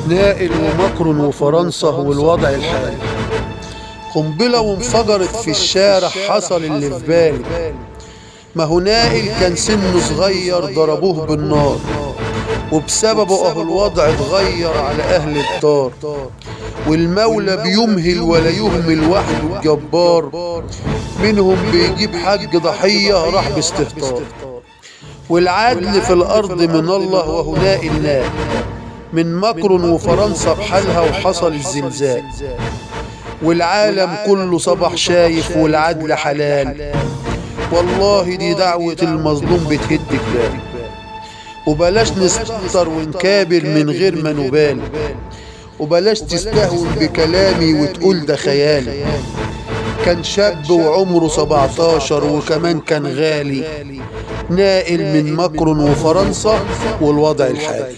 نائل وماكرون وفرنسا والوضع الحالي. قنبلة وانفجرت في الشارع، حصل اللي في بالي. ما هو نائل كان سنه صغير ضربوه بالنار، وبسببه اهو الوضع اتغير على اهل الدار. والمولى بيمهل ولا يهمل وحده الجبار، منهم بيجيب حج ضحية راح باستهتار. والعدل في الارض من الله وهو نائل نائل من ماكرون وفرنسا بحالها، وحصل الزلزال والعالم كله صبح شايف والعدل حلال. والله دي دعوة المظلوم بتهد جبال، وبلاش نستهتر ونكابر من غير ما نبالي، وبلاش تستهون بكلامي وتقول ده خيالي. كان شاب وعمره 17 وكمان كان غالي، نائل من ماكرون وفرنسا والوضع الحالي.